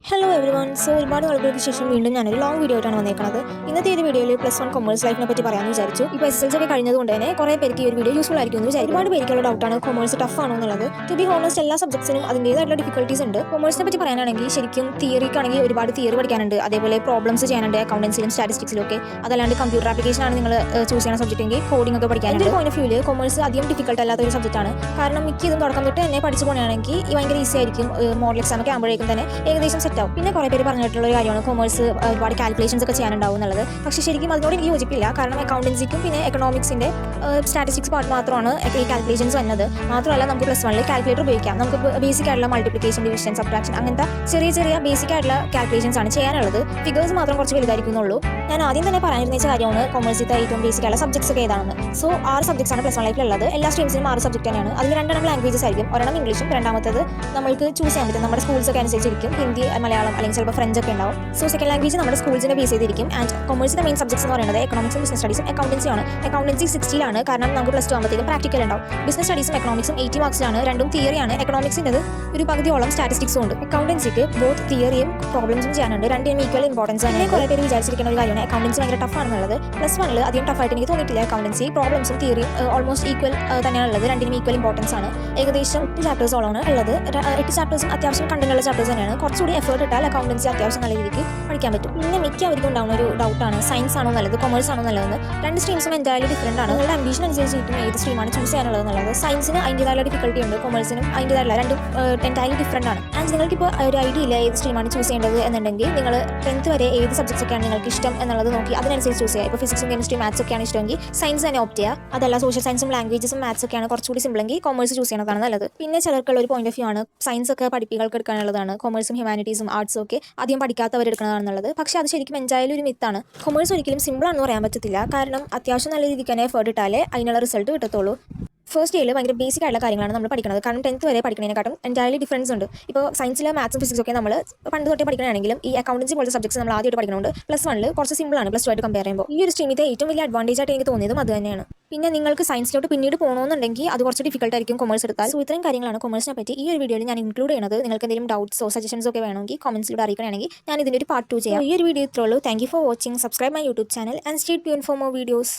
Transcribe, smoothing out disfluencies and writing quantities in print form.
Hello every one. So ഒരുപാട് നാളുകൾക്ക് ശേഷം വീണ്ടും ഞാനൊരു ലോങ് വീഡിയോ ആയിട്ടാണ് വന്നേക്കുന്നത്. ഇന്നത്തെ ഒരു വീഡിയോയിൽ +1 കൊമേഴ്സ് ലൈഫിനെ പറ്റി പറയാമെന്ന് വിചാരിച്ചു. ഇപ്പോൾ SSLC ഒക്കെ കഴിഞ്ഞതുകൊണ്ട് തന്നെ കുറേ പേർക്ക് ഈ ഒരു വീഡിയോ യൂസ്ഫുൾ ആയിരിക്കും എന്ന് വിചാരിക്കും. ഒരുപാട് പേർക്കുള്ള ഡൗട്ടാണ് കൊമേഴ്സ് ടഫ് ആണോ എന്നുള്ളത്. ടു ബി ഹോണസ്റ്റ്, എല്ലാ സബ്ജക്ട്സിനും അതിൻ്റേതായിട്ടുള്ള ഡിഫിക്കൽട്ടീസ് ഉണ്ട്. കൊമേഴ്സിനെ പറ്റി പറയാനാണെങ്കിൽ ശരിക്കും തിയറിക്കാണെങ്കിൽ ഒരുപാട് തിയറി പഠിക്കാനുണ്ട്, അതേപോലെ പ്രോബ്ലംസ് ചെയ്യാനുണ്ട് അക്കൗണ്ടൻസിലും സ്റ്റാറ്റിസ്റ്റിക്സിലും ഒക്കെ. അതല്ലാണ്ട് കമ്പ്യൂട്ടർ ആപ്ലിക്കേഷൻ ആണ് നിങ്ങൾ ചൂസ് ചെയ്യുന്ന സബ്ജക്റ്റ് എങ്കിൽ കോഡിംഗ് ഒക്കെ പഠിക്കാനുണ്ട്. പോയിന്റ് ഓഫ് വ്യൂവിൽ കൊമേഴ്സ് അധികം ഡിഫിക്കൽട്ട് അല്ലാത്ത ഒരു സബ്ജക്റ്റാണ്. കാരണം മിക്ക ഇതും തുടക്കം തൊട്ട് തന്നെ പഠിച്ചു പോകുകയാണെങ്കിൽ ഭയങ്കര ഈസി ആയിരിക്കും. മോഡൽ എക്സാം ഒക്കെ ആകുമ്പോഴേക്കും തന്നെ ഏകദേശം സെറ്റ് ആവും. പിന്നെ കുറേ പേര് പറഞ്ഞിട്ടുള്ള ഒരു കാര്യമാണ് കൊമേഴ്സ് ഒരുപാട് കാൽക്കുലേഷൻസ് ഒക്കെ ചെയ്യാനുണ്ടാവും എന്നുള്ളത്. പക്ഷേ ശരിക്കും അതിനോട് എനിക്ക് യോജിപ്പില്ല. കാരണം അക്കൗണ്ടൻസിക്കും പിന്നെ എക്കണോമിക്സിൻ്റെ സ്റ്റാറ്റിസ്റ്റിക്സ് പാർട്ട് മാത്രമാണ് ഈ കാൽക്കുലേഷൻസ് വന്നത്. മാത്രമല്ല നമുക്ക് +1 കാൽക്കുലേറ്റർ ഉപയോഗിക്കാം. നമുക്ക് ബേസിക് ആയിട്ടുള്ള മൾട്ടിപ്ലിക്കേഷൻ, ഡിവിഷൻ, സബ്ട്രാക്ഷൻ അങ്ങനത്തെ ചെറിയ ബേസിക് ആയിട്ടുള്ള കാൽക്കുലേഷൻസ് ആണ് ചെയ്യാനുള്ളത്. ഫിഗേഴ്സ് മാത്രം കുറച്ച് വലുതായിരിക്കുന്നുള്ളൂ. ഞാൻ ആദ്യം തന്നെ പറയാനിരുന്ന കാര്യമാണ് കൊമേഴ്സിത്തെ ഏറ്റവും ബേസിക് ആയിട്ടുള്ള സബ്ജക്ട്സ് ഒക്കെ ഏതാണെന്ന്. സോ 6 സബ്ജക്ട്സ് ആണ് +1 ലൈഫിലുള്ളത്. എല്ലാ സ്ട്രീംസിനും 6 സബ്ജക്റ്റ് തന്നെയാണ്. അതിൽ 2 ലാംഗ്വേജസ് ആയിരിക്കും. ഒരെണ്ണം ഇംഗ്ലീഷും, രണ്ടാമത്തത് നമ്മൾക്ക് ചൂസ് ചെയ്യാൻ പറ്റും. നമ്മുടെ സ്കൂൾസ് ഒക്കെ അനുസരിച്ചിരിക്കും. ഹിന്ദി, മലയാളം അല്ലെങ്കിൽ ചിലപ്പോൾ ഫ്രഞ്ച് ഒക്കെ ഉണ്ടാവും. സോ സെക്കൻഡ് ലാംഗ്വേജ് നമ്മുടെ സ്കൂൾസിനെ ബേസ് ചെയ്തിരിക്കും. ആൻഡ് കൊമേഴ്സിന്റെ മെയിൻ സബ്ജക്ട്സ് എന്ന് പറയുന്നത് എക്കണോമിക്സും ബിസിനസ് സ്റ്റഡീസും അക്കൗണ്ടൻസി ആണ്. അക്കൗണ്ടൻസി 60 കാരണം നമുക്ക് +2 ആകുമ്പോഴത്തേക്കും പ്രാക്ടിക്കൽ ഉണ്ടാവും. ബിസിനസ് സ്റ്റഡീസും എക്കണോമിക്സും 80 മാർക്സിലാണ്. രണ്ടും തിയറിയാണ്. എക്കണോമിക്സിൻ്റെ ഒരു പകുതിയോളം സ്റ്റാറ്റിസ്റ്റിക്സും ഉണ്ട്. അക്കൗണ്ടൻസിക്ക് ബോത്ത് തിയറിയും പ്രോബ്ലംസും ചെയ്യാനുണ്ട്. രണ്ടിനും ഈക്വൽ ഇമ്പോർട്ടൻസ് ആണ്. കുറേ പേര് വിചാരിച്ചിരിക്കുന്ന ഒരു കാര്യമാണ് അക്കൗണ്ടൻസി ഭയങ്കര ടഫ് ആണെന്നുള്ളത്. +1 അധികം ടഫായിട്ട് എനിക്ക് തോന്നിയിട്ടില്ല. അക്കൗണ്ടൻസി പ്രോബ്ലംസും തിയറിയും ഓൾമോസ്റ്റ് ഈക്വൽ തന്നെയാണ് ഉള്ളത്. രണ്ടിനും ഈക്വൽ ഇമ്പോർട്ടൻസ് ആണ്. ഏകദേശം 8 ചാപ്റ്റേഴ്സോളാണ് ഉള്ളത്. 8 ചാപ്റ്റേഴ്സും അത്യാവശ്യം കണ്ടന്റുള്ള ചാപ്റ്റേഴ്സ് തന്നെയാണ്. കുറച്ചുകൂടി എഫേർട്ട് ഇട്ടാൽ അക്കൗണ്ടൻസി അത്യാവശ്യം നല്ല രീതിക്ക് പഠിക്കാൻ പറ്റും. പിന്നെ മിക്കവർക്കും ഉണ്ടാവുന്ന ഒരു ഡൗട്ടാണ് സയൻസ് ആണോ നല്ലത്, കൊമേഴ്സ് ആണോ നല്ലതെന്ന്. രണ്ട് സ്ട്രീംസും എന്തായാലും ഡിഫറൻ്റ് ആണ്. നിങ്ങളുടെ അംബീഷൻ അനുസരിച്ചിട്ടും ഏത് സ്ട്രീമാണ് ചൂസ് ചെയ്യാനുള്ളത് എന്നുള്ളത്. സയൻസിന് അതിൻ്റെതായ ഡിഫിക്കൽട്ടി ഉണ്ട്, കൊമേഴ്സിനും അതിൻ്റെതായ രണ്ടും എൻറ്റയർലി ഡിഫറൻ്റ് ആണ്. ആൻഡ് നിങ്ങൾക്കിപ്പോൾ ഒരു ഐഡിയ ഇല്ല ഏത് സ്ട്രീമാണ് ചൂസ് ചെയ്യേണ്ടത് എന്നുണ്ടെങ്കിൽ നിങ്ങൾ 10th വരെ ഏത് സബ്ജക്ട്സ് ഒക്കെയാണ് നിങ്ങൾക്ക് ഇഷ്ടം എന്നുള്ളത് നോക്കി അതിനനുസരിച്ച് ചൂസ് ചെയ്യുക. ഇപ്പോൾ ഫിസിക്സും കെമിസ്ട്രി, മാത്സ് ഒക്കെയാണ് ഇഷ്ടമെങ്കിൽ സയൻസ് തന്നെ ഓപ്റ്റ് ചെയ്യുക. അതല്ല സോഷ്യൽ സയൻസും ലാംഗ്വേജസും മാത്സ് ഒക്കെയാണ് കുറച്ചുകൂടി സിമ്പിളെങ്കിൽ കൊമേഴ്സ് ചൂസ് ചെയ്യുന്നതാണ് നല്ലത്. പിന്നെ ചിലർക്കുള്ള ഒരു പോയിന്റ് ഓഫ് വ്യൂ ആണ് സയൻസ് ഒക്കെ പഠിപ്പികൾക്ക് എടുക്കാനുള്ളതാണ്, കൊമേഴ്സും ഹ്യൂമാനിറ്റീസും ആർട്സും ഒക്കെ അധികം പഠിക്കാത്തവർ എടുക്കുന്നതാണെന്നുള്ളത്. പക്ഷേ അത് ശരിക്കും എന്തായാലും ഒരു മിത്താണ്. കൊമേഴ്സ് ഒരിക്കലും സിമ്പിളാണെന്ന് പറയാൻ പറ്റത്തില്ല. കാരണം അത്യാവശ്യം നല്ല രീതിക്ക് തന്നെ എഫേർട്ട് ഇട്ടാലേ അതിനുള്ള റിസൾട്ട് കിട്ടത്തുള്ളൂ. ഫസ്റ്റ് ഇയറിൽ ഭയങ്കര ബേസിക് ആയിട്ടുള്ള കാര്യങ്ങളാണ് നമ്മൾ പഠിക്കുന്നത്. കാരണം 10th വരെ പഠിക്കുന്നതിനെക്കാട്ടും എൻറ്റയർലി ഡിഫറൻസ് ഉണ്ട്. ഇപ്പോൾ സയൻസിലെ മാത്സും ഫിസിക്സും ഒക്കെ നമ്മൾ പണ്ട് തൊട്ടേ പഠിക്കണമെങ്കിലും ഈ അക്കൗണ്ടൻസി പോലത്തെ സബ്ജക്ട്സ് നമ്മൾ ആദ്യമായിട്ട് പഠിക്കുന്നുണ്ട്. +1 കുറച്ച് സിമ്പിളാണ് +2 ആയിട്ട് കമ്പയർ ചെയ്യുമ്പോൾ. ഈ ഒരു സ്ട്രീമിത്തെ ഏറ്റവും വലിയ അഡ്വാൻറ്റേജ് ആയിട്ട് എനിക്ക് തോന്നിയതും അത് തന്നെയാണ്. പിന്നെ നിങ്ങൾക്ക് സയൻസിലോട്ട് പിന്നീട് പോകണമെന്നുണ്ടെങ്കിൽ അത് കുറച്ച് ഡിഫിക്കൽട്ട് ആയിരിക്കും കൊമേഴ്സ് എടുത്താൽ. സോ ഇത്രയും കാര്യങ്ങളാണ് കൊമേഴ്സിനെ പറ്റി ഈ ഒരു വീഡിയോയിൽ ഞാൻ ഇൻക്ലൂഡ് ചെയ്യുന്നത്. നിങ്ങൾക്ക് എന്തെങ്കിലും ഡൗട്ട്സോ സജഷൻസോ ഒക്കെ വേണമെങ്കിൽ കമൻസിലൂടെ അറിയിക്കുകയാണെങ്കിൽ ഞാൻ ഇതിൻ്റെ ഒരു പാർട്ട് 2 ചെയ്യാം. ഈ ഒരു വീഡിയോ ഇത്രയുള്ളൂ. Thank you for watching. Subscribe my YouTube channel and stay tuned for more videos.